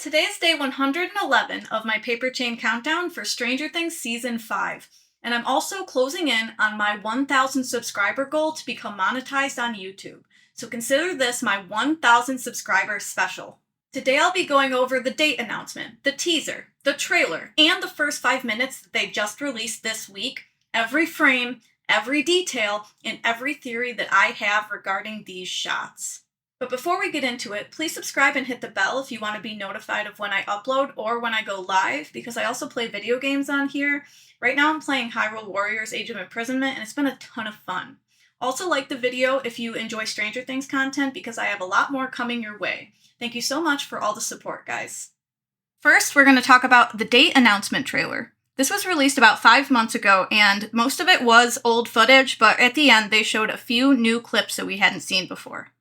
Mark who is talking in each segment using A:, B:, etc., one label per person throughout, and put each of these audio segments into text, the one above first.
A: Today is day 111 of my paper chain countdown for Stranger Things Season 5, and I'm also closing in on my 1,000 subscriber goal to become monetized on YouTube. So consider this my 1,000 subscriber special. Today I'll be going over the date announcement, the teaser, the trailer, and the first 5 minutes that they just released this week, every frame, every detail, and every theory that I have regarding these shots. But before we get into it, please subscribe and hit the bell if you want to be notified of when I upload or when I go live, because I also play video games on here. Right now I'm playing Hyrule Warriors Age of Imprisonment, and it's been a ton of fun. Also like the video if you enjoy Stranger Things content, because I have a lot more coming your way. Thank you so much for all the support, guys. First, we're going to talk about the date announcement trailer. This was released about 5 months ago, and most of it was old footage, but at the end they showed a few new clips that we hadn't seen before.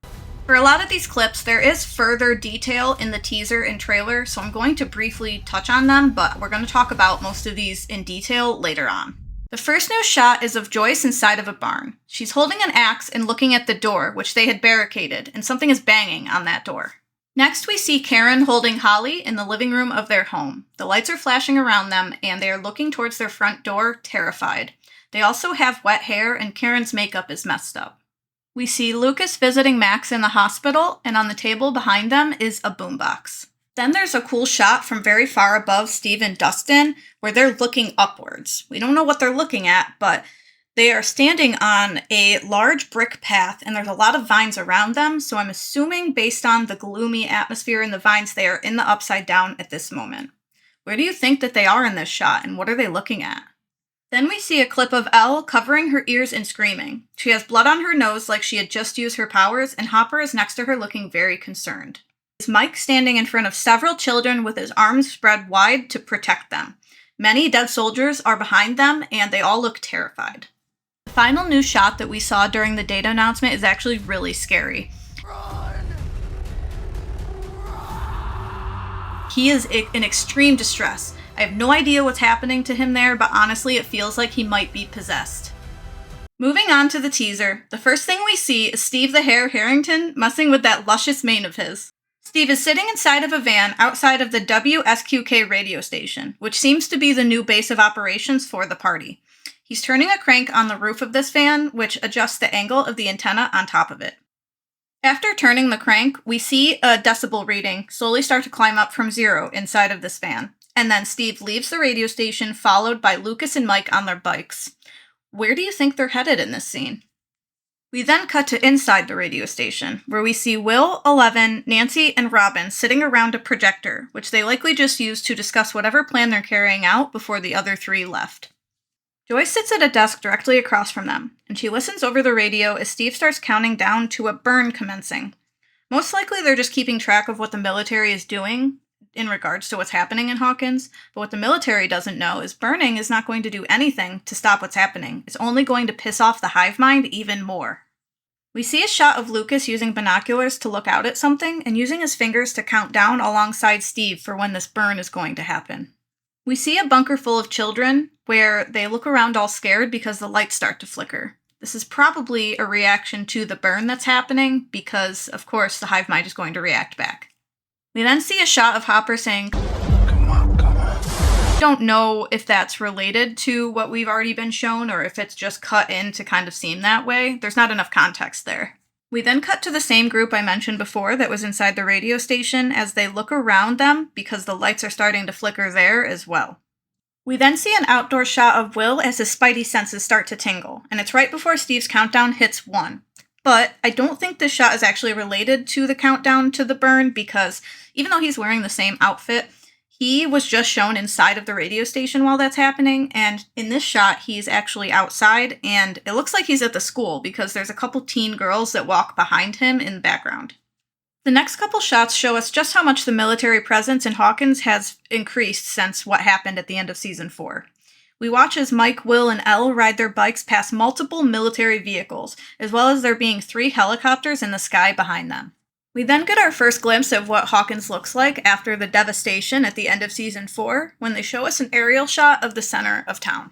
A: For a lot of these clips, there is further detail in the teaser and trailer, so I'm going to briefly touch on them, but we're going to talk about most of these in detail later on. The first new shot is of Joyce inside of a barn. She's holding an axe and looking at the door, which they had barricaded, and something is banging on that door. Next, we see Karen holding Holly in the living room of their home. The lights are flashing around them, and they are looking towards their front door, terrified. They also have wet hair, and Karen's makeup is messed up. We see Lucas visiting Max in the hospital, and on the table behind them is a boombox. Then there's a cool shot from very far above Steve and Dustin, where they're looking upwards. We don't know what they're looking at, but they are standing on a large brick path, and there's a lot of vines around them, so I'm assuming based on the gloomy atmosphere in the vines, they are in the Upside Down at this moment. Where do you think that they are in this shot, and what are they looking at? Then we see a clip of Elle covering her ears and screaming. She has blood on her nose like she had just used her powers, and Hopper is next to her looking very concerned. Is Mike standing in front of several children with his arms spread wide to protect them. Many dead soldiers are behind them, and they all look terrified. The final new shot that we saw during the data announcement is actually really scary. He is in extreme distress. I have no idea what's happening to him there, but honestly, it feels like he might be possessed. Moving on to the teaser, the first thing we see is Steve the Hare Harrington messing with that luscious mane of his. Steve is sitting inside of a van outside of the WSQK radio station, which seems to be the new base of operations for the party. He's turning a crank on the roof of this van, which adjusts the angle of the antenna on top of it. After turning the crank, we see a decibel reading slowly start to climb up from 0 inside of this van. And then Steve leaves the radio station, followed by Lucas and Mike on their bikes. Where do you think they're headed in this scene? We then cut to inside the radio station, where we see Will, Eleven, Nancy, and Robin sitting around a projector, which they likely just used to discuss whatever plan they're carrying out before the other three left. Joyce sits at a desk directly across from them, and she listens over the radio as Steve starts counting down to a burn commencing. Most likely they're just keeping track of what the military is doing in regards to what's happening in Hawkins, but what the military doesn't know is burning is not going to do anything to stop what's happening. It's only going to piss off the hive mind even more. We see a shot of Lucas using binoculars to look out at something and using his fingers to count down alongside Steve for when this burn is going to happen. We see a bunker full of children where they look around all scared because the lights start to flicker. This is probably a reaction to the burn that's happening because, of course, the hive mind is going to react back. We then see a shot of Hopper saying, "Come on, come on." Don't know if that's related to what we've already been shown or if it's just cut in to kind of seem that way. There's not enough context there. We then cut to the same group I mentioned before that was inside the radio station as they look around them because the lights are starting to flicker there as well. We then see an outdoor shot of Will as his spidey senses start to tingle, and it's right before Steve's countdown hits 1. But I don't think this shot is actually related to the countdown to the burn because even though he's wearing the same outfit, he was just shown inside of the radio station while that's happening, and in this shot, he's actually outside, and it looks like he's at the school because there's a couple teen girls that walk behind him in the background. The next couple shots show us just how much the military presence in Hawkins has increased since what happened at the end of Season 4. We watch as Mike, Will, and Elle ride their bikes past multiple military vehicles, as well as there being 3 helicopters in the sky behind them. We then get our first glimpse of what Hawkins looks like after the devastation at the end of Season 4, when they show us an aerial shot of the center of town.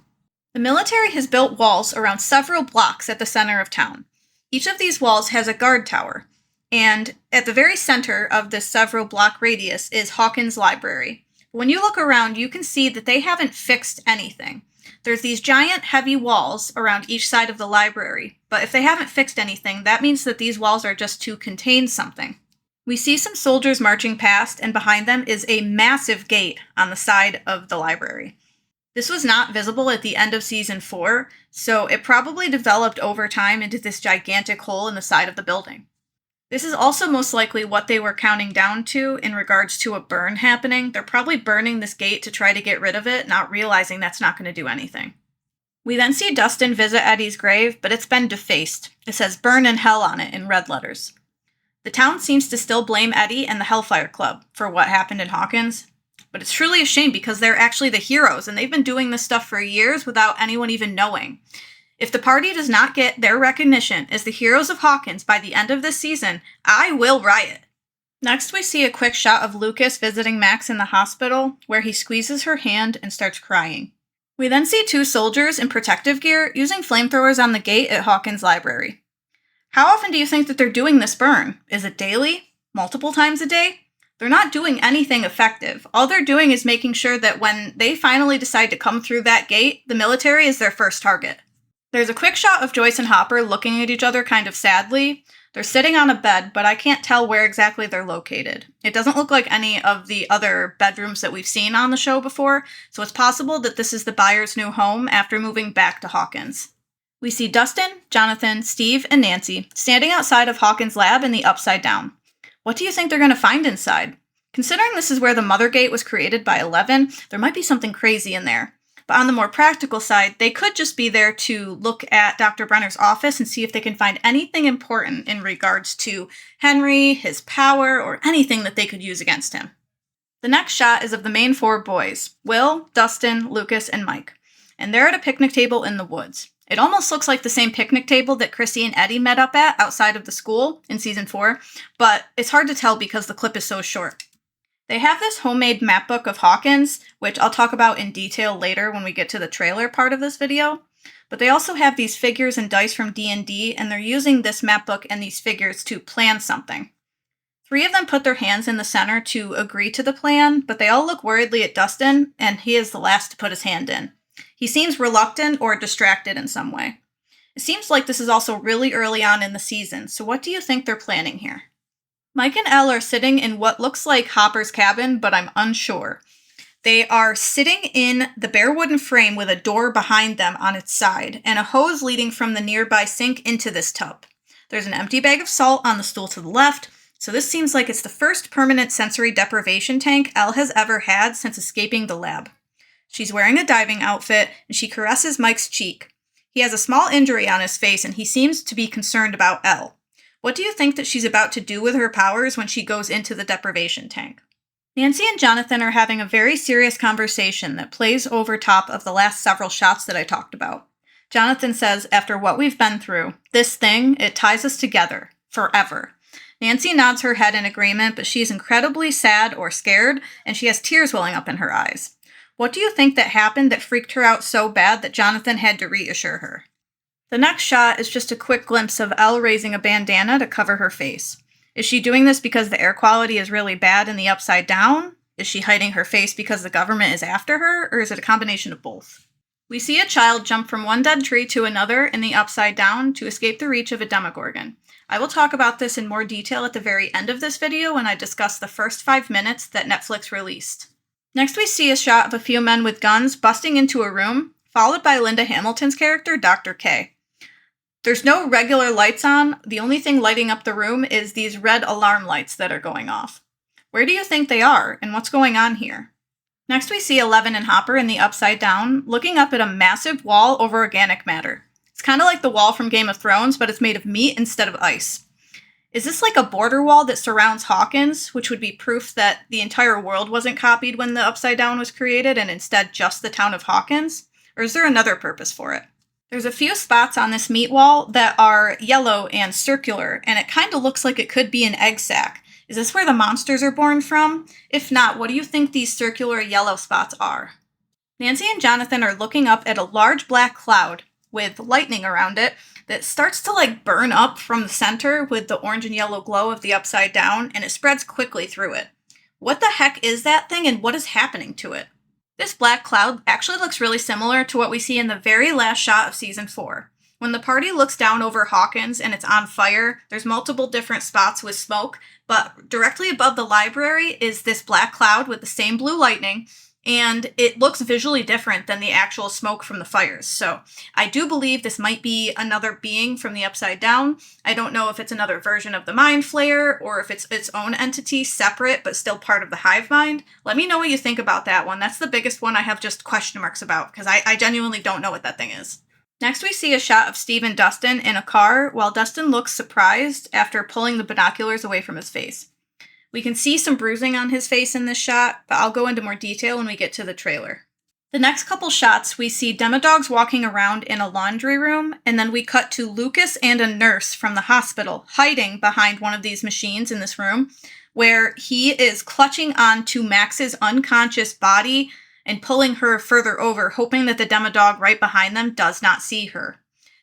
A: The military has built walls around several blocks at the center of town. Each of these walls has a guard tower. And at the very center of this several block radius is Hawkins Library. When you look around, you can see that they haven't fixed anything. There's these giant heavy walls around each side of the library, but if they haven't fixed anything, that means that these walls are just to contain something. We see some soldiers marching past, and behind them is a massive gate on the side of the library. This was not visible at the end of Season 4, so it probably developed over time into this gigantic hole in the side of the building. This is also most likely what they were counting down to in regards to a burn happening. They're probably burning this gate to try to get rid of it, not realizing that's not going to do anything. We then see Dustin visit Eddie's grave, but it's been defaced. It says "Burn in Hell" on it in red letters. The town seems to still blame Eddie and the Hellfire Club for what happened in Hawkins, but it's truly a shame because they're actually the heroes, and they've been doing this stuff for years without anyone even knowing. If the party does not get their recognition as the heroes of Hawkins by the end of this season, I will riot. Next, we see a quick shot of Lucas visiting Max in the hospital, where he squeezes her hand and starts crying. We then see two soldiers in protective gear using flamethrowers on the gate at Hawkins Library. How often do you think that they're doing this burn? Is it daily? Multiple times a day? They're not doing anything effective. All they're doing is making sure that when they finally decide to come through that gate, the military is their first target. There's a quick shot of Joyce and Hopper looking at each other kind of sadly. They're sitting on a bed, but I can't tell where exactly they're located. It doesn't look like any of the other bedrooms that we've seen on the show before, so it's possible that this is the Byers' new home after moving back to Hawkins. We see Dustin, Jonathan, Steve, and Nancy standing outside of Hawkins' lab in the Upside Down. What do you think they're going to find inside? Considering this is where the Mother Gate was created by 11, there might be something crazy in there. But on the more practical side, they could just be there to look at Dr. Brenner's office and see if they can find anything important in regards to Henry, his power, or anything that they could use against him. The next shot is of the main four boys, Will, Dustin, Lucas, and Mike. And they're at a picnic table in the woods. It almost looks like the same picnic table that Chrissy and Eddie met up at outside of the school in Season 4, but it's hard to tell because the clip is so short. They have this homemade map book of Hawkins, which I'll talk about in detail later when we get to the trailer part of this video. But they also have these figures and dice from D&D, and they're using this map book and these figures to plan something. 3 of them put their hands in the center to agree to the plan, but they all look worriedly at Dustin, and he is the last to put his hand in. He seems reluctant or distracted in some way. It seems like this is also really early on in the season, so what do you think they're planning here? Mike and Elle are sitting in what looks like Hopper's cabin, but I'm unsure. They are sitting in the bare wooden frame with a door behind them on its side, and a hose leading from the nearby sink into this tub. There's an empty bag of salt on the stool to the left, so this seems like it's the first permanent sensory deprivation tank Elle has ever had since escaping the lab. She's wearing a diving outfit, and she caresses Mike's cheek. He has a small injury on his face, and he seems to be concerned about Elle. What do you think that she's about to do with her powers when she goes into the deprivation tank? Nancy and Jonathan are having a very serious conversation that plays over top of the last several shots that I talked about. Jonathan says, after what we've been through, this thing, it ties us together, forever. Nancy nods her head in agreement, but she's incredibly sad or scared, and she has tears welling up in her eyes. What do you think that happened that freaked her out so bad that Jonathan had to reassure her? The next shot is just a quick glimpse of Elle raising a bandana to cover her face. Is she doing this because the air quality is really bad in the Upside Down? Is she hiding her face because the government is after her? Or is it a combination of both? We see a child jump from one dead tree to another in the Upside Down to escape the reach of a Demogorgon. I will talk about this in more detail at the very end of this video when I discuss the first 5 minutes that Netflix released. Next we see a shot of a few men with guns busting into a room, followed by Linda Hamilton's character, Dr. K. There's no regular lights on. The only thing lighting up the room is these red alarm lights that are going off. Where do you think they are, and what's going on here? Next we see 11 and Hopper in the Upside Down, looking up at a massive wall over organic matter. It's kind of like the wall from Game of Thrones, but it's made of meat instead of ice. Is this like a border wall that surrounds Hawkins, which would be proof that the entire world wasn't copied when the Upside Down was created, and instead just the town of Hawkins? Or is there another purpose for it? There's a few spots on this meat wall that are yellow and circular, and it kind of looks like it could be an egg sac. Is this where the monsters are born from? If not, what do you think these circular yellow spots are? Nancy and Jonathan are looking up at a large black cloud, with lightning around it that starts to like burn up from the center with the orange and yellow glow of the Upside Down, and it spreads quickly through it. What the heck is that thing, and what is happening to it? This black cloud actually looks really similar to what we see in the very last shot of season 4. When the party looks down over Hawkins and it's on fire, there's multiple different spots with smoke, but directly above the library is this black cloud with the same blue lightning, and it looks visually different than the actual smoke from the fires. So I do believe this might be another being from the Upside Down. I don't know if it's another version of the Mind Flayer or if it's its own entity, separate but still part of the hive mind. Let me know what you think about that one. That's the biggest one I have just question marks about, because I genuinely don't know what that thing is. Next, we see a shot of Steve and Dustin in a car while Dustin looks surprised after pulling the binoculars away from his face. We can see some bruising on his face in this shot, but I'll go into more detail when we get to the trailer. The next couple shots, we see Demodogs walking around in a laundry room, and then we cut to Lucas and a nurse from the hospital hiding behind one of these machines in this room, where he is clutching onto Max's unconscious body and pulling her further over, hoping that the Demodog right behind them does not see her.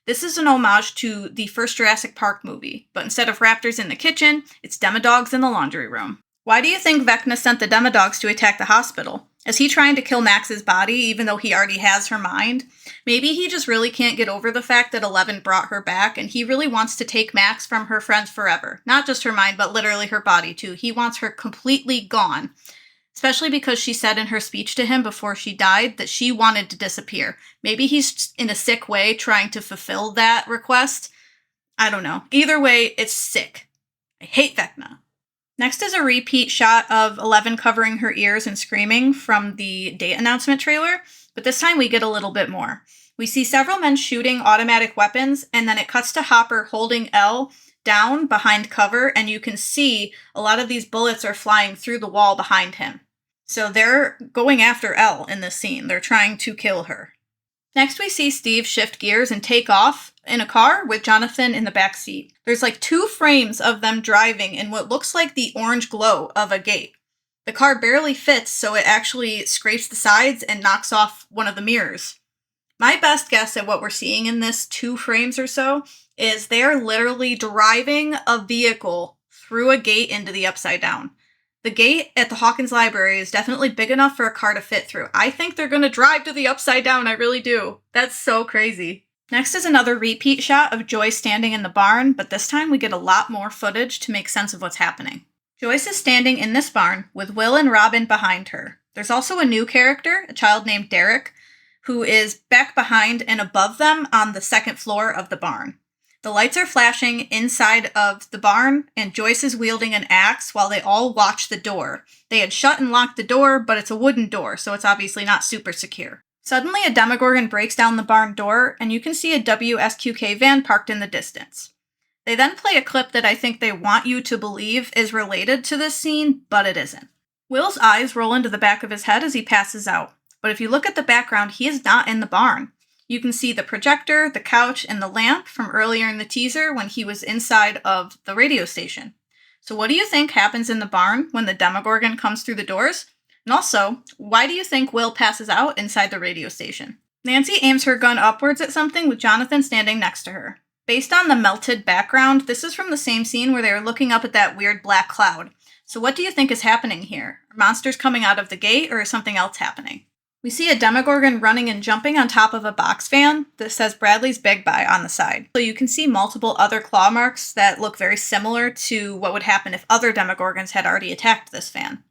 A: This is an homage to the first Jurassic Park movie, but instead of raptors in the kitchen, it's Demodogs in the laundry room. Why do you think Vecna sent the Demodogs to attack the hospital? Is he trying to kill Max's body even though he already has her mind? Maybe he just really can't get over the fact that Eleven brought her back, and he really wants to take Max from her friends forever. Not just her mind, but literally her body too. He wants her completely gone. Especially because she said in her speech to him before she died that she wanted to disappear. Maybe he's in a sick way trying to fulfill that request. I don't know. Either way, it's sick. I hate Vecna. Next is a repeat shot of Eleven covering her ears and screaming from the date announcement trailer, but this time we get a little bit more. We see several men shooting automatic weapons, and then it cuts to Hopper holding Elle down behind cover, and you can see a lot of these bullets are flying through the wall behind him. So they're going after Elle in this scene. They're trying to kill her. Next, we see Steve shift gears and take off in a car with Jonathan in the back seat. There's like 2 frames of them driving in what looks like the orange glow of a gate. The car barely fits, so it actually scrapes the sides and knocks off one of the mirrors. My best guess at what we're seeing in this 2 frames or so is they're literally driving a vehicle through a gate into the Upside Down. The gate at the Hawkins Library is definitely big enough for a car to fit through. I think they're going to drive to the Upside Down, I really do. That's so crazy. Next is another repeat shot of Joyce standing in the barn, but this time we get a lot more footage to make sense of what's happening. Joyce is standing in this barn with Will and Robin behind her. There's also a new character, a child named Derek, who is back behind and above them on the 2nd floor of the barn. The lights are flashing inside of the barn, and Joyce is wielding an axe while they all watch the door. They had shut and locked the door, but it's a wooden door, so it's obviously not super secure. Suddenly, a Demogorgon breaks down the barn door, and you can see a WSQK van parked in the distance. They then play a clip that I think they want you to believe is related to this scene, but it isn't. Will's eyes roll into the back of his head as he passes out, but if you look at the background, he is not in the barn. You can see the projector, the couch, and the lamp from earlier in the teaser when he was inside of the radio station. So what do you think happens in the barn when the Demogorgon comes through the doors? And also, why do you think Will passes out inside the radio station? Nancy aims her gun upwards at something with Jonathan standing next to her. Based on the melted background, this is from the same scene where they are looking up at that weird black cloud. So what do you think is happening here? Are monsters coming out of the gate, or is something else happening? We see a Demogorgon running and jumping on top of a box fan that says Bradley's Big Buy on the side. So you can see multiple other claw marks that look very similar to what would happen if other Demogorgons had already attacked this van.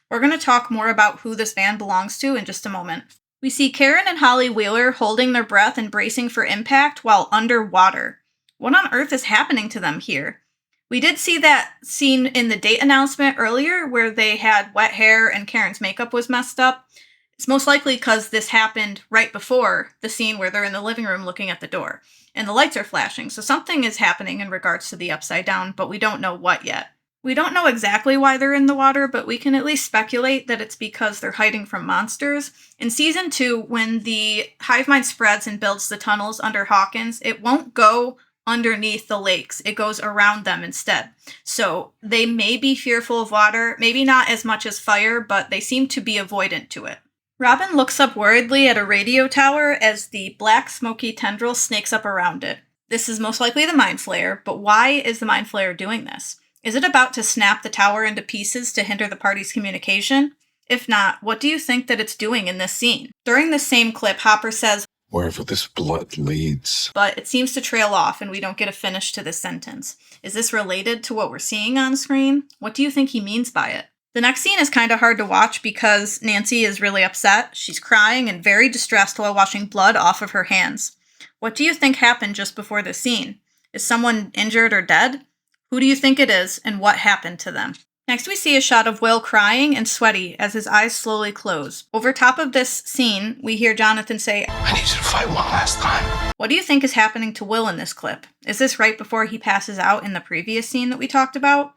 A: We're going to talk more about who this van belongs to in just a moment. We see Karen and Holly Wheeler holding their breath and bracing for impact while underwater. What on earth is happening to them here? We did see that scene in the date announcement earlier where they had wet hair and Karen's makeup was messed up. It's most likely because this happened right before the scene where they're in the living room looking at the door, and the lights are flashing, so something is happening in regards to the Upside Down, but we don't know what yet. We don't know exactly why they're in the water, but we can at least speculate that it's because they're hiding from monsters. In Season 2, when the hive mind spreads and builds the tunnels under Hawkins, it won't go underneath the lakes. It goes around them instead. So they may be fearful of water, maybe not as much as fire, but they seem to be avoidant to it. Robin looks up worriedly at a radio tower as the black smoky tendril snakes up around it. This is most likely the Mind Flayer, but why is the Mind Flayer doing this? Is it about to snap the tower into pieces to hinder the party's communication? If not, what do you think that it's doing in this scene? During the same clip, Hopper says,
B: "Wherever this blood leads."
A: But it seems to trail off and we don't get a finish to this sentence. Is this related to what we're seeing on screen? What do you think he means by it? The next scene is kind of hard to watch because Nancy is really upset. She's crying and very distressed while washing blood off of her hands. What do you think happened just before this scene? Is someone injured or dead? Who do you think it is, and what happened to them? Next we see a shot of Will crying and sweaty as his eyes slowly close. Over top of this scene, we hear Jonathan say,
B: "I need you to fight one last time."
A: What do you think is happening to Will in this clip? Is this right before he passes out in the previous scene that we talked about?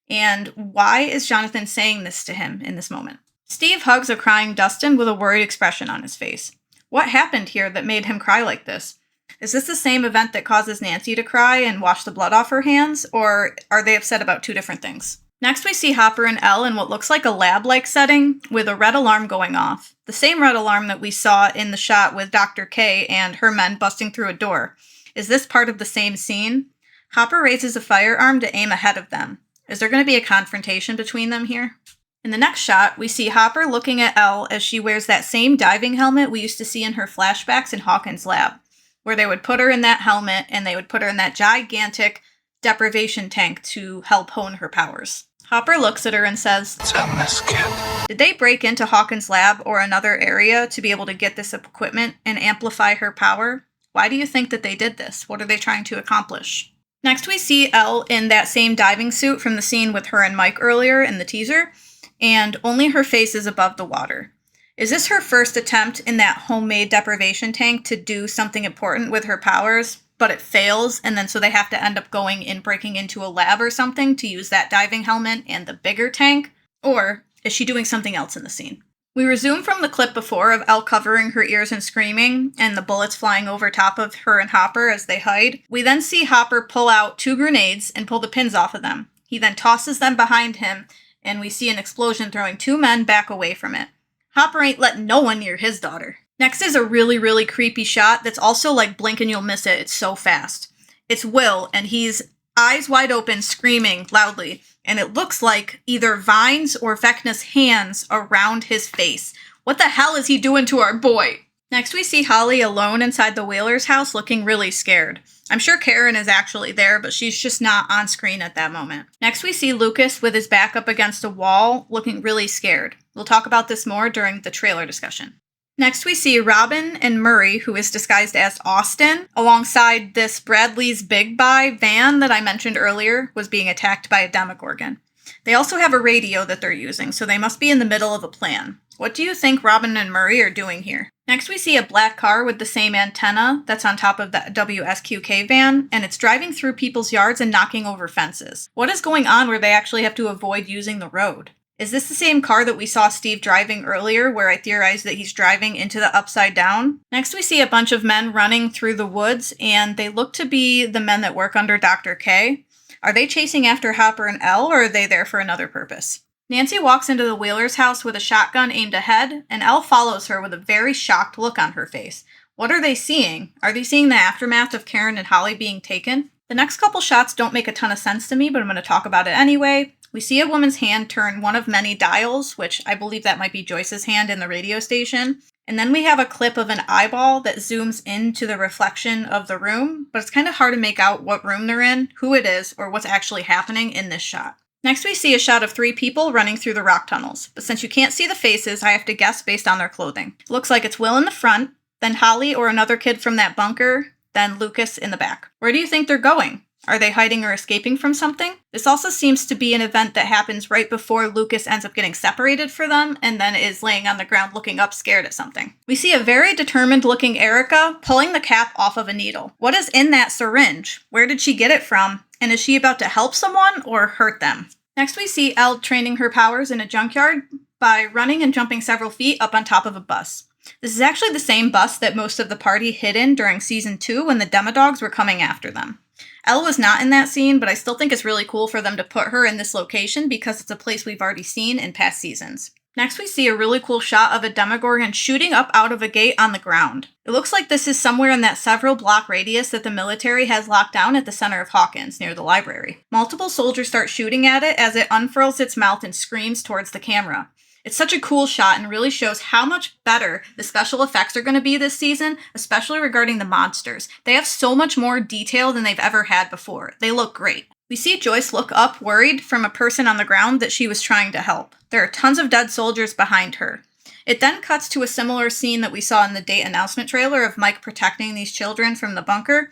A: And why is Jonathan saying this to him in this moment? Steve hugs a crying Dustin with a worried expression on his face. What happened here that made him cry like this? Is this the same event that causes Nancy to cry and wash the blood off her hands, or are they upset about two different things? Next we see Hopper and Elle in what looks like a lab-like setting with a red alarm going off. The same red alarm that we saw in the shot with Dr. K and her men busting through a door. Is this part of the same scene? Hopper raises a firearm to aim ahead of them. Is there going to be a confrontation between them here? In the next shot, we see Hopper looking at Elle as she wears that same diving helmet we used to see in her flashbacks in Hawkins' lab, where they would put her in that helmet and they would put her in that gigantic deprivation tank to help hone her powers. Hopper looks at her and says,
B: "Tell this kid."
A: Did they break into Hawkins' lab or another area to be able to get this equipment and amplify her power? Why do you think that they did this? What are they trying to accomplish? Next we see Elle in that same diving suit from the scene with her and Mike earlier in the teaser, and only her face is above the water. Is this her first attempt in that homemade deprivation tank to do something important with her powers, but it fails, and then so they have to end up going and breaking into a lab or something to use that diving helmet and the bigger tank? Or is she doing something else in the scene? We resume from the clip before of Elle covering her ears and screaming, and the bullets flying over top of her and Hopper as they hide. We then see Hopper pull out 2 grenades and pull the pins off of them. He then tosses them behind him, and we see an explosion throwing 2 men back away from it. Hopper ain't letting no one near his daughter. Next is a really, really creepy shot that's also like blink and you'll miss it. It's so fast. It's Will, and he's eyes wide open, screaming loudly, and it looks like either Vine's or Vecna's hands around his face. What the hell is he doing to our boy? Next we see Holly alone inside the Whalers' house looking really scared. I'm sure Karen is actually there, but she's just not on screen at that moment. Next we see Lucas with his back up against a wall looking really scared. We'll talk about this more during the trailer discussion. Next we see Robin and Murray, who is disguised as Austin, alongside this Bradley's Big Buy van that I mentioned earlier was being attacked by a Demogorgon. They also have a radio that they're using, so they must be in the middle of a plan. What do you think Robin and Murray are doing here? Next we see a black car with the same antenna that's on top of the WSQK van, and it's driving through people's yards and knocking over fences. What is going on where they actually have to avoid using the road? Is this the same car that we saw Steve driving earlier, where I theorized that he's driving into the Upside Down? Next we see a bunch of men running through the woods, and they look to be the men that work under Dr. K. Are they chasing after Hopper and Elle, or are they there for another purpose? Nancy walks into the Whalers' house with a shotgun aimed ahead, and Elle follows her with a very shocked look on her face. What are they seeing? Are they seeing the aftermath of Karen and Holly being taken? The next couple shots don't make a ton of sense to me, but I'm going to talk about it anyway. We see a woman's hand turn one of many dials, which I believe that might be Joyce's hand in the radio station. And then we have a clip of an eyeball that zooms into the reflection of the room, but it's kind of hard to make out what room they're in, who it is, or what's actually happening in this shot. Next we see a shot of 3 people running through the rock tunnels, but since you can't see the faces, I have to guess based on their clothing. Looks like it's Will in the front, then Holly or another kid from that bunker, then Lucas in the back. Where do you think they're going? Are they hiding or escaping from something? This also seems to be an event that happens right before Lucas ends up getting separated from them and then is laying on the ground looking up scared at something. We see a very determined looking Erica pulling the cap off of a needle. What is in that syringe? Where did she get it from? And is she about to help someone or hurt them? Next we see Elle training her powers in a junkyard by running and jumping several feet up on top of a bus. This is actually the same bus that most of the party hid in during season 2 when the Demodogs were coming after them. Elle was not in that scene, but I still think it's really cool for them to put her in this location because it's a place we've already seen in past seasons. Next, we see a really cool shot of a Demogorgon shooting up out of a gate on the ground. It looks like this is somewhere in that several block radius that the military has locked down at the center of Hawkins, near the library. Multiple soldiers start shooting at it as it unfurls its mouth and screams towards the camera. It's such a cool shot and really shows how much better the special effects are going to be this season, especially regarding the monsters. They have so much more detail than they've ever had before. They look great. We see Joyce look up, worried, from a person on the ground that she was trying to help. There are tons of dead soldiers behind her. It then cuts to a similar scene that we saw in the date announcement trailer of Mike protecting these children from the bunker,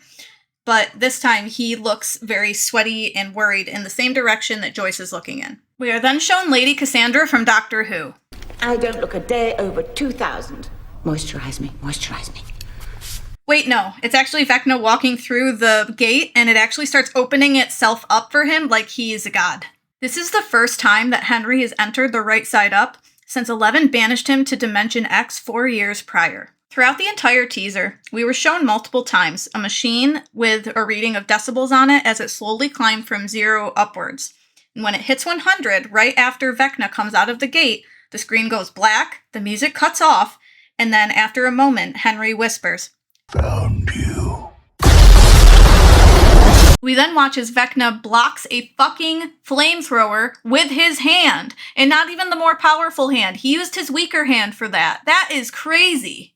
A: but this time he looks very sweaty and worried in the same direction that Joyce is looking in. We are then shown Lady Cassandra from Doctor Who.
C: I don't look a day over 2,000. Moisturize me, moisturize me.
A: Wait, no. It's actually Vecna walking through the gate, and it actually starts opening itself up for him like he is a god. This is the first time that Henry has entered the right side up since 11 banished him to Dimension X 4 years prior. Throughout the entire teaser, we were shown multiple times a machine with a reading of decibels on it as it slowly climbed from 0 upwards. And when it hits 100, right after Vecna comes out of the gate, the screen goes black, the music cuts off, and then after a moment, Henry whispers,
B: Found you.
A: We then watch as Vecna blocks a fucking flamethrower with his hand, and not even the more powerful hand. He used his weaker hand for that. That is crazy.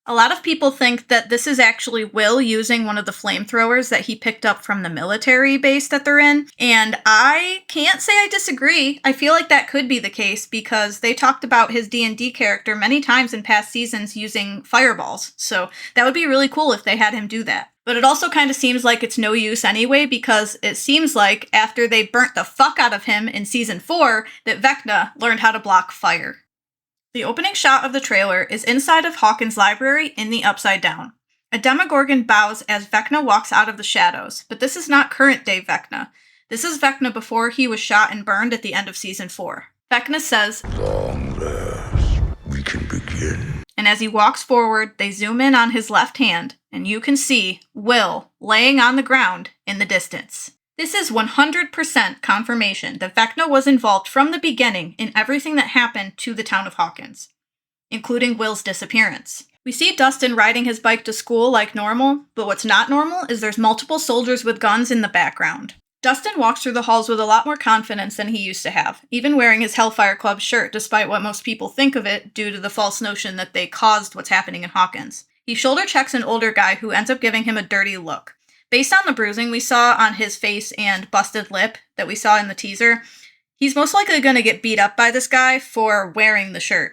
A: A lot of people think that this is actually Will using one of the flamethrowers that he picked up from the military base that they're in, and I can't say I disagree. I feel like that could be the case because they talked about his D&D character many times in past seasons using fireballs, so that would be really cool if they had him do that. But it also kind of seems like it's no use anyway because it seems like after they burnt the fuck out of him in Season 4 that Vecna learned how to block fire. The opening shot of the trailer is inside of Hawkins' library in the Upside Down. A Demogorgon bows as Vecna walks out of the shadows, but this is not current-day Vecna. This is Vecna before he was shot and burned at the end of Season 4. Vecna says,
B: Long rest. We can begin.
A: And as he walks forward, they zoom in on his left hand, and you can see Will laying on the ground in the distance. This is 100% confirmation that Vecna was involved from the beginning in everything that happened to the town of Hawkins, including Will's disappearance. We see Dustin riding his bike to school like normal, but what's not normal is there's multiple soldiers with guns in the background. Dustin walks through the halls with a lot more confidence than he used to have, even wearing his Hellfire Club shirt despite what most people think of it due to the false notion that they caused what's happening in Hawkins. He shoulder checks an older guy who ends up giving him a dirty look. Based on the bruising we saw on his face and busted lip that we saw in the teaser, he's most likely going to get beat up by this guy for wearing the shirt.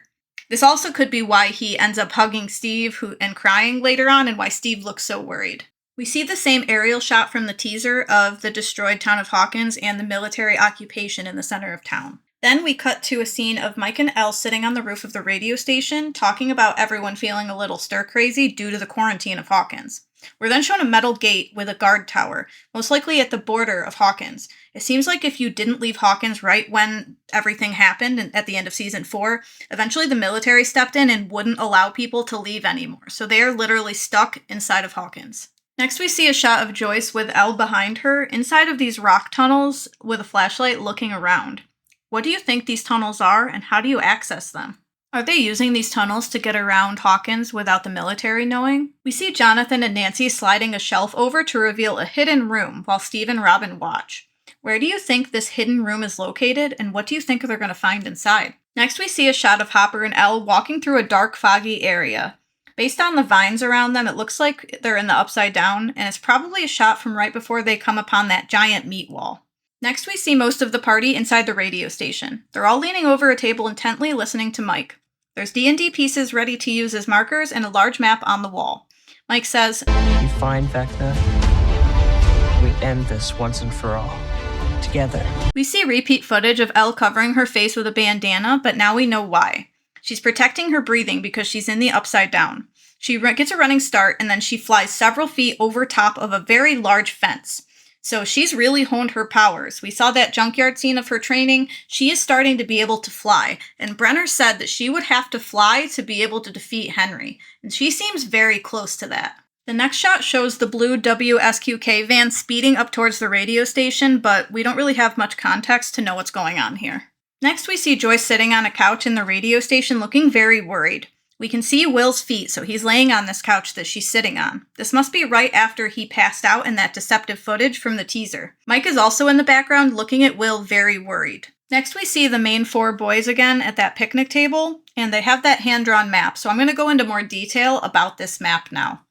A: This also could be why he ends up hugging Steve and crying later on and why Steve looks so worried. We see the same aerial shot from the teaser of the destroyed town of Hawkins and the military occupation in the center of town. Then we cut to a scene of Mike and Elle sitting on the roof of the radio station talking about everyone feeling a little stir-crazy due to the quarantine of Hawkins. We're then shown a metal gate with a guard tower, most likely at the border of Hawkins. It seems like if you didn't leave Hawkins right when everything happened at the end of Season 4, eventually the military stepped in and wouldn't allow people to leave anymore. So they are literally stuck inside of Hawkins. Next we see a shot of Joyce with Elle behind her, inside of these rock tunnels with a flashlight looking around. What do you think these tunnels are, and how do you access them? Are they using these tunnels to get around Hawkins without the military knowing? We see Jonathan and Nancy sliding a shelf over to reveal a hidden room while Steve and Robin watch. Where do you think this hidden room is located, and what do you think they're going to find inside? Next we see a shot of Hopper and Elle walking through a dark, foggy area. Based on the vines around them, it looks like they're in the Upside Down, and it's probably a shot from right before they come upon that giant meat wall. Next we see most of the party inside the radio station. They're all leaning over a table intently listening to Mike. There's D&D pieces ready to use as markers and a large map on the wall. Mike says,
D: "You find Vecna? We end this once and for all. Together."
A: We see repeat footage of Elle covering her face with a bandana, but now we know why. She's protecting her breathing because she's in the Upside Down. She gets a running start, and then she flies several feet over top of a very large fence. So she's really honed her powers. We saw that junkyard scene of her training. She is starting to be able to fly. And Brenner said that she would have to fly to be able to defeat Henry. And she seems very close to that. The next shot shows the blue WSQK van speeding up towards the radio station, but we don't really have much context to know what's going on here. Next, we see Joyce sitting on a couch in the radio station looking very worried. We can see Will's feet, so he's laying on this couch that she's sitting on. This must be right after he passed out in that deceptive footage from the teaser. Mike is also in the background looking at Will very worried. Next, we see the main 4 boys again at that picnic table, and they have that hand-drawn map, so I'm going to go into more detail about this map now.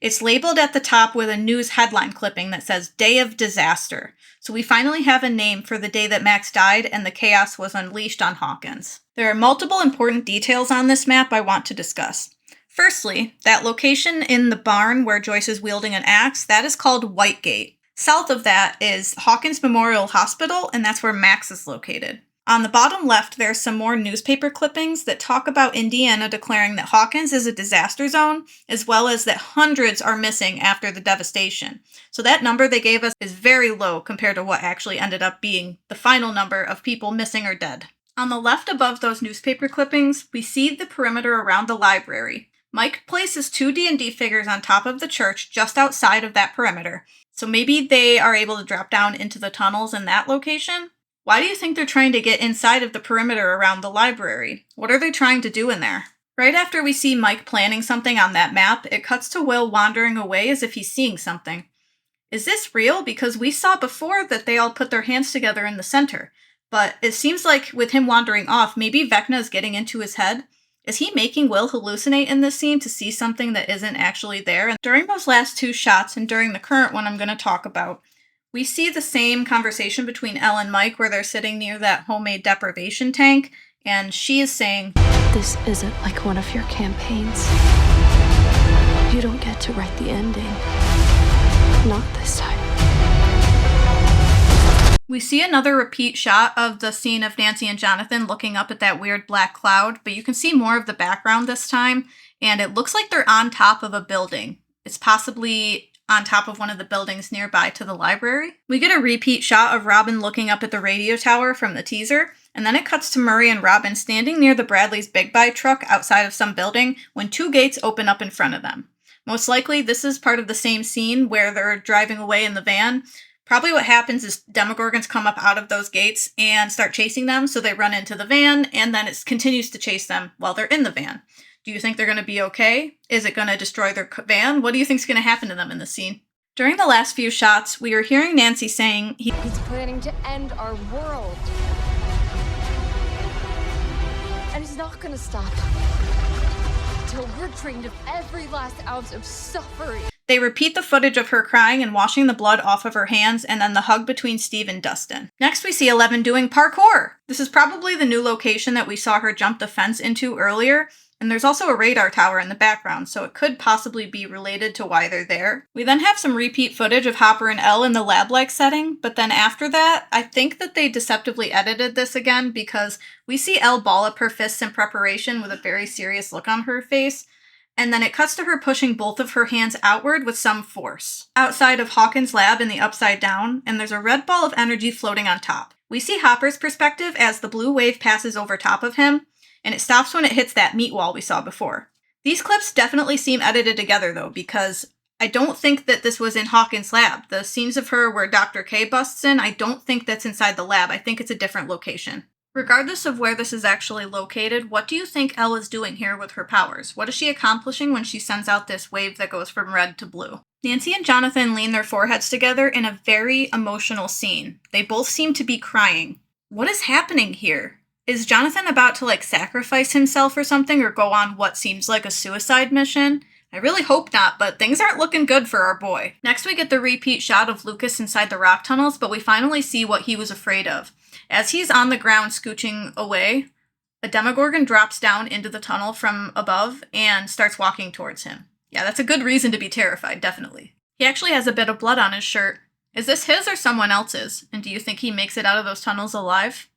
A: It's labeled at the top with a news headline clipping that says Day of Disaster. So we finally have a name for the day that Max died and the chaos was unleashed on Hawkins. There are multiple important details on this map I want to discuss. Firstly, that location in the barn where Joyce is wielding an axe, that is called Whitegate. South of that is Hawkins Memorial Hospital, and that's where Max is located. On the bottom left, there are some more newspaper clippings that talk about Indiana declaring that Hawkins is a disaster zone, as well as that hundreds are missing after the devastation. So that number they gave us is very low compared to what actually ended up being the final number of people missing or dead. On the left above those newspaper clippings, we see the perimeter around the library. Mike places 2 D&D figures on top of the church just outside of that perimeter, so maybe they are able to drop down into the tunnels in that location? Why do you think they're trying to get inside of the perimeter around the library? What are they trying to do in there? Right after we see Mike planning something on that map, it cuts to Will wandering away as if he's seeing something. Is this real? Because we saw before that they all put their hands together in the center. But it seems like with him wandering off, maybe Vecna is getting into his head. Is he making Will hallucinate in this scene to see something that isn't actually there? And during those last 2 shots, and during the current one I'm going to talk about, we see the same conversation between Elle and Mike where they're sitting near that homemade deprivation tank, and she is saying,
E: "This isn't like one of your campaigns. You don't get to write the ending. Not this time."
A: We see another repeat shot of the scene of Nancy and Jonathan looking up at that weird black cloud, but you can see more of the background this time, and it looks like they're on top of a building. It's possibly on top of one of the buildings nearby to the library. We get a repeat shot of Robin looking up at the radio tower from the teaser, and then it cuts to Murray and Robin standing near the Bradley's Big Buy truck outside of some building when 2 gates open up in front of them. Most likely, this is part of the same scene where they're driving away in the van. Probably what happens is Demogorgons come up out of those gates and start chasing them, so they run into the van, and then it continues to chase them while they're in the van. Do you think they're going to be okay? Is it going to destroy their van? What do you think is going to happen to them in this scene? During the last few shots, we are hearing Nancy saying,
F: He's planning to end our world. And he's not going to stop until we're drained of every last ounce of suffering.
A: They repeat the footage of her crying and washing the blood off of her hands, and then the hug between Steve and Dustin. Next, we see Eleven doing parkour. This is probably the new location that we saw her jump the fence into earlier, and there's also a radar tower in the background, so it could possibly be related to why they're there. We then have some repeat footage of Hopper and Elle in the lab-like setting, but then after that, I think that they deceptively edited this again because we see Elle ball up her fists in preparation with a very serious look on her face, and then it cuts to her pushing both of her hands outward with some force. Outside of Hawkins' lab in the Upside Down, and there's a red ball of energy floating on top. We see Hopper's perspective as the blue wave passes over top of him, and it stops when it hits that meat wall we saw before. These clips definitely seem edited together though, because I don't think that this was in Hawkins' lab. The scenes of her where Dr. K busts in, I don't think that's inside the lab. I think it's a different location. Regardless of where this is actually located, what do you think Elle is doing here with her powers? What is she accomplishing when she sends out this wave that goes from red to blue? Nancy and Jonathan lean their foreheads together in a very emotional scene. They both seem to be crying. What is happening here? Is Jonathan about to, sacrifice himself or something, or go on what seems like a suicide mission? I really hope not, but things aren't looking good for our boy. Next, we get the repeat shot of Lucas inside the rock tunnels, but we finally see what he was afraid of. As he's on the ground scooching away, a Demogorgon drops down into the tunnel from above and starts walking towards him. Yeah, that's a good reason to be terrified, definitely. He actually has a bit of blood on his shirt. Is this his or someone else's? And do you think he makes it out of those tunnels alive?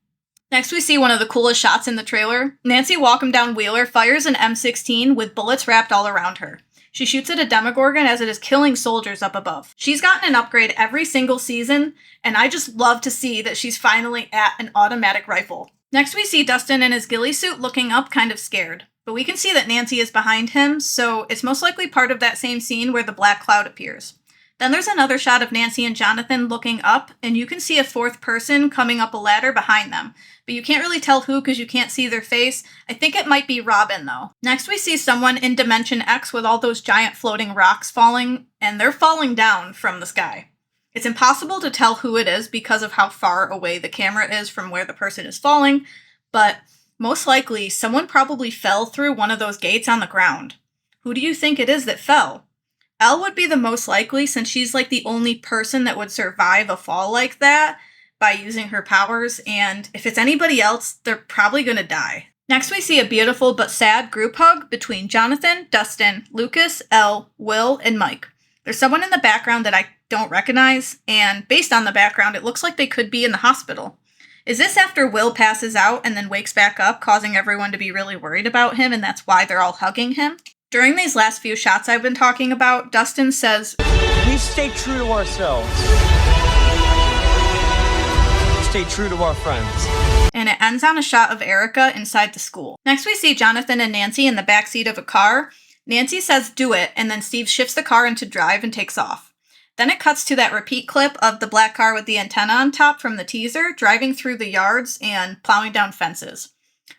A: Next, we see one of the coolest shots in the trailer. Nancy Walkham Down Wheeler fires an M16 with bullets wrapped all around her. She shoots at a Demogorgon as it is killing soldiers up above. She's gotten an upgrade every single season, and I just love to see that she's finally at an automatic rifle. Next, we see Dustin in his ghillie suit looking up kind of scared. But we can see that Nancy is behind him, so it's most likely part of that same scene where the black cloud appears. Then there's another shot of Nancy and Jonathan looking up, and you can see a fourth person coming up a ladder behind them. But you can't really tell who because you can't see their face. I think it might be Robin, though. Next we see someone in Dimension X with all those giant floating rocks falling, and they're falling down from the sky. It's impossible to tell who it is because of how far away the camera is from where the person is falling, but most likely someone probably fell through one of those gates on the ground. Who do you think it is that fell? Elle would be the most likely since she's like the only person that would survive a fall like that by using her powers, and if it's anybody else, they're probably going to die. Next we see a beautiful but sad group hug between Jonathan, Dustin, Lucas, Elle, Will, and Mike. There's someone in the background that I don't recognize, and based on the background, it looks like they could be in the hospital. Is this after Will passes out and then wakes back up, causing everyone to be really worried about him, and that's why they're all hugging him? During these last few shots I've been talking about, Dustin says,
D: We stay true to ourselves. Stay true to our friends.
A: And it ends on a shot of Erica inside the school. Next we see Jonathan and Nancy in the backseat of a car. Nancy says, do it, and then Steve shifts the car into drive and takes off. Then it cuts to that repeat clip of the black car with the antenna on top from the teaser, driving through the yards and plowing down fences.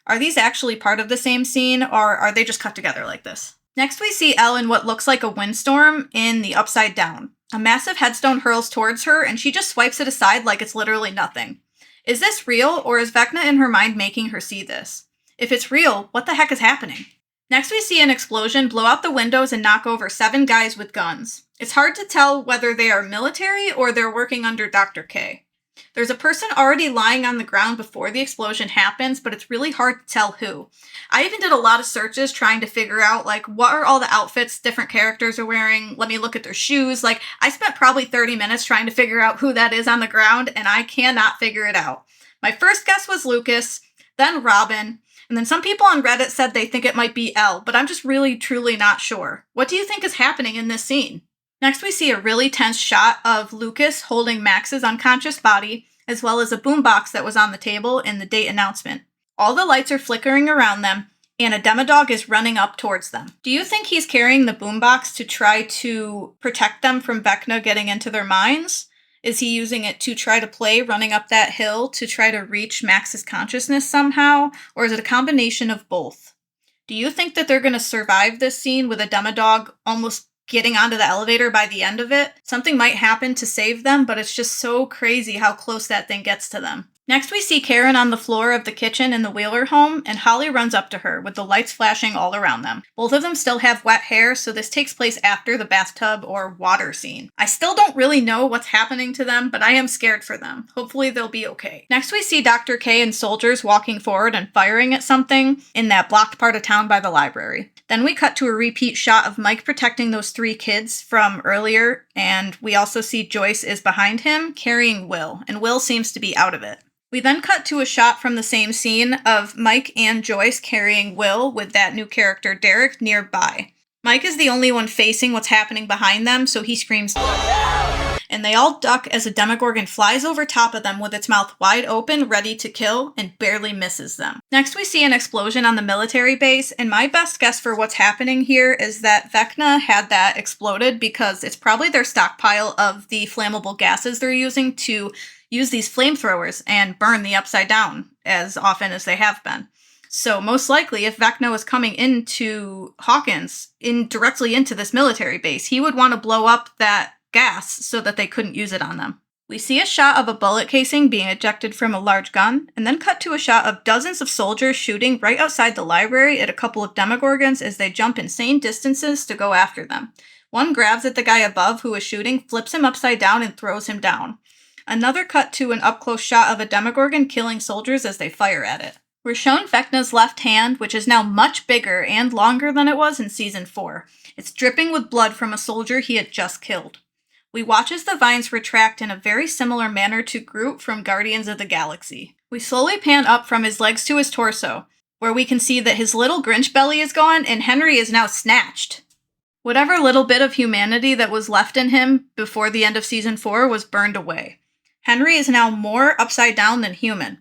A: Are these actually part of the same scene, or are they just cut together like this? Next we see Elle in what looks like a windstorm in the Upside Down. A massive headstone hurls towards her, and she just swipes it aside like it's literally nothing. Is this real, or is Vecna in her mind making her see this? If it's real, what the heck is happening? Next we see an explosion blow out the windows and knock over 7 guys with guns. It's hard to tell whether they are military or they're working under Dr. K. There's a person already lying on the ground before the explosion happens, but it's really hard to tell who. I even did a lot of searches trying to figure out, like, what are all the outfits different characters are wearing? Let me look at their shoes. Like, I spent probably 30 minutes trying to figure out who that is on the ground, and I cannot figure it out. My first guess was Lucas, then Robin, and then some people on Reddit said they think it might be Elle, but I'm just really, truly not sure. What do you think is happening in this scene? Next, we see a really tense shot of Lucas holding Max's unconscious body, as well as a boombox that was on the table in the date announcement. All the lights are flickering around them, and a demodog is running up towards them. Do you think he's carrying the boombox to try to protect them from Vecna getting into their minds? Is he using it to try to play running up that hill to try to reach Max's consciousness somehow? Or is it a combination of both? Do you think that they're going to survive this scene with a demodog almost getting onto the elevator by the end of it? Something might happen to save them, but it's just so crazy how close that thing gets to them. Next, we see Karen on the floor of the kitchen in the Wheeler home, and Holly runs up to her with the lights flashing all around them. Both of them still have wet hair, so this takes place after the bathtub or water scene. I still don't really know what's happening to them, but I am scared for them. Hopefully they'll be okay. Next, we see Dr. K and soldiers walking forward and firing at something in that blocked part of town by the library. Then we cut to a repeat shot of Mike protecting those 3 kids from earlier, and we also see Joyce is behind him, carrying Will, and Will seems to be out of it. We then cut to a shot from the same scene of Mike and Joyce carrying Will with that new character Derek nearby. Mike is the only one facing what's happening behind them, so he screams, and they all duck as a Demogorgon flies over top of them with its mouth wide open, ready to kill, and barely misses them. Next we see an explosion on the military base, and my best guess for what's happening here is that Vecna had that exploded because it's probably their stockpile of the flammable gases they're using to use these flamethrowers and burn the Upside Down as often as they have been. So most likely, if Vecna was coming into Hawkins, directly into this military base, he would want to blow up that gas so that they couldn't use it on them. We see a shot of a bullet casing being ejected from a large gun, and then cut to a shot of dozens of soldiers shooting right outside the library at a couple of Demogorgons as they jump insane distances to go after them. One grabs at the guy above who is shooting, flips him upside down, and throws him down. Another cut to an up-close shot of a Demogorgon killing soldiers as they fire at it. We're shown Vecna's left hand, which is now much bigger and longer than it was in Season 4. It's dripping with blood from a soldier he had just killed. We watch as the vines retract in a very similar manner to Groot from Guardians of the Galaxy. We slowly pan up from his legs to his torso, where we can see that his little Grinch belly is gone and Henry is now snatched. Whatever little bit of humanity that was left in him before the end of Season 4 was burned away. Henry is now more upside down than human.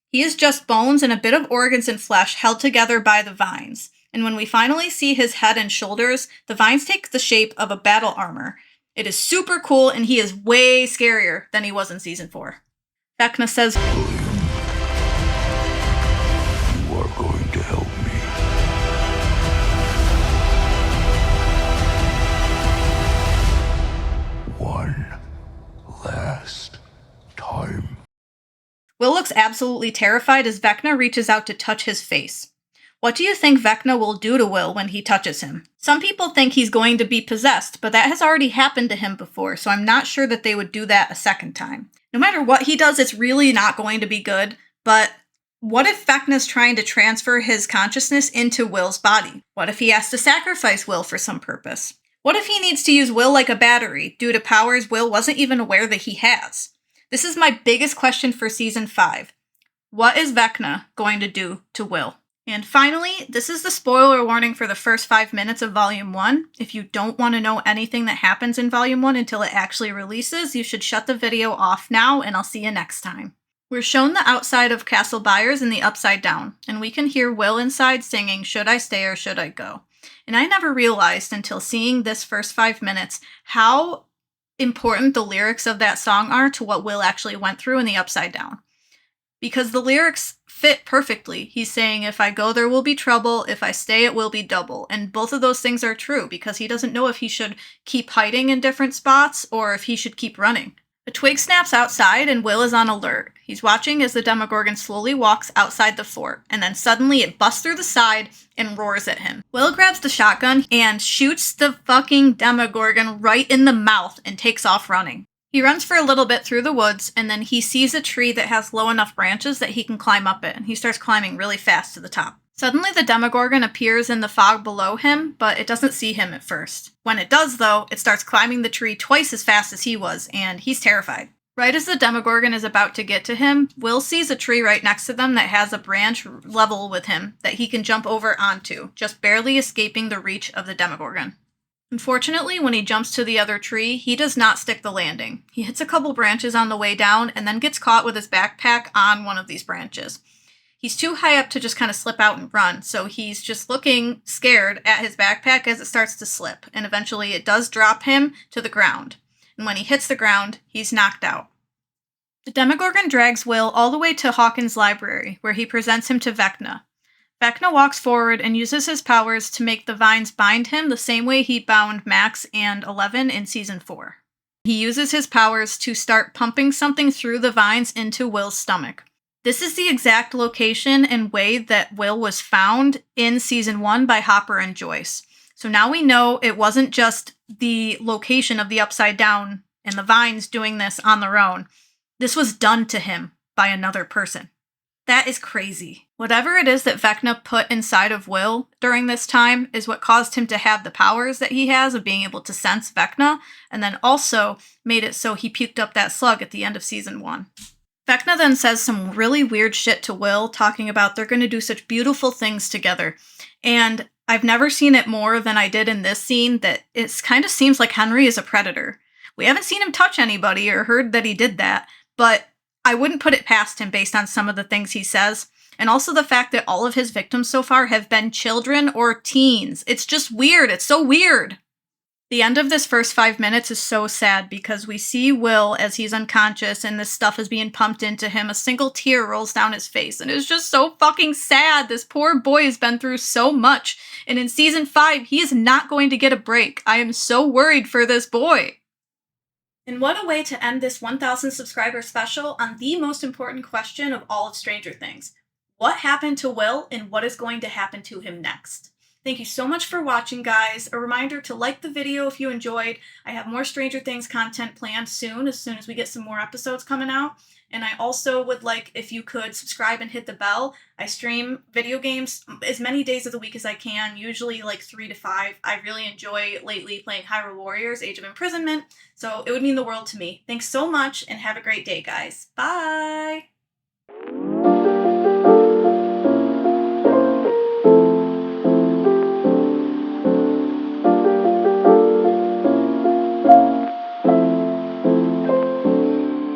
A: He is just bones and a bit of organs and flesh held together by the vines. And when we finally see his head and shoulders, the vines take the shape of a battle armor. It is super cool, and he is way scarier than he was in season 4. Vecna says,
B: William, you are going to help me. One last time.
A: Will looks absolutely terrified as Vecna reaches out to touch his face. What do you think Vecna will do to Will when he touches him? Some people think he's going to be possessed, but that has already happened to him before, so I'm not sure that they would do that a second time. No matter what he does, it's really not going to be good, but what if Vecna's trying to transfer his consciousness into Will's body? What if he has to sacrifice Will for some purpose? What if he needs to use Will like a battery due to powers Will wasn't even aware that he has? This is my biggest question for season 5. What is Vecna going to do to Will? And finally, this is the spoiler warning for the first 5 minutes of Volume 1. If you don't want to know anything that happens in Volume 1 until it actually releases, you should shut the video off now, and I'll see you next time. We're shown the outside of Castle Byers in the Upside Down, and we can hear Will inside singing, "Should I Stay or Should I Go?" And I never realized until seeing this first 5 minutes how important the lyrics of that song are to what Will actually went through in the Upside Down. Because the lyrics fit perfectly. He's saying, if I go, there will be trouble. If I stay, it will be double. And both of those things are true because he doesn't know if he should keep hiding in different spots or if he should keep running. A twig snaps outside and Will is on alert. He's watching as the Demogorgon slowly walks outside the fort, and then suddenly it busts through the side and roars at him. Will grabs the shotgun and shoots the fucking Demogorgon right in the mouth and takes off running. He runs for a little bit through the woods, and then he sees a tree that has low enough branches that he can climb up it, and he starts climbing really fast to the top. Suddenly the Demogorgon appears in the fog below him, but it doesn't see him at first. When it does, though, it starts climbing the tree twice as fast as he was, and he's terrified. Right as the Demogorgon is about to get to him, Will sees a tree right next to them that has a branch level with him that he can jump over onto, just barely escaping the reach of the Demogorgon. Unfortunately, when he jumps to the other tree, he does not stick the landing. He hits a couple branches on the way down and then gets caught with his backpack on one of these branches. He's too high up to just kind of slip out and run, so he's just looking scared at his backpack as it starts to slip, and eventually it does drop him to the ground. And when he hits the ground, he's knocked out. The Demogorgon drags Will all the way to Hawkins' library, where he presents him to Vecna. Vecna walks forward and uses his powers to make the vines bind him the same way he bound Max and Eleven in Season 4. He uses his powers to start pumping something through the vines into Will's stomach. This is the exact location and way that Will was found in Season 1 by Hopper and Joyce. So now we know it wasn't just the location of the Upside Down and the vines doing this on their own. This was done to him by another person. That is crazy. Whatever it is that Vecna put inside of Will during this time is what caused him to have the powers that he has of being able to sense Vecna, and then also made it so he puked up that slug at the end of Season 1. Vecna then says some really weird shit to Will, talking about they're going to do such beautiful things together. And I've never seen it more than I did in this scene, that it kind of seems like Henry is a predator. We haven't seen him touch anybody or heard that he did that, but I wouldn't put it past him based on some of the things he says, and also the fact that all of his victims so far have been children or teens. It's just weird. It's so weird. The end of this first 5 minutes is so sad because we see Will as he's unconscious and this stuff is being pumped into him. A single tear rolls down his face, and it's just so fucking sad. This poor boy has been through so much, and in Season 5, he is not going to get a break. I am so worried for this boy. And what a way to end this 1,000 subscriber special on the most important question of all of Stranger Things. What happened to Will, and what is going to happen to him next? Thank you so much for watching, guys. A reminder to like the video if you enjoyed. I have more Stranger Things content planned soon as we get some more episodes coming out. And I also would like if you could subscribe and hit the bell. I stream video games as many days of the week as I can, usually like 3 to 5. I really enjoy lately playing Hyrule Warriors, Age of Imprisonment, so it would mean the world to me. Thanks so much, and have a great day, guys. Bye!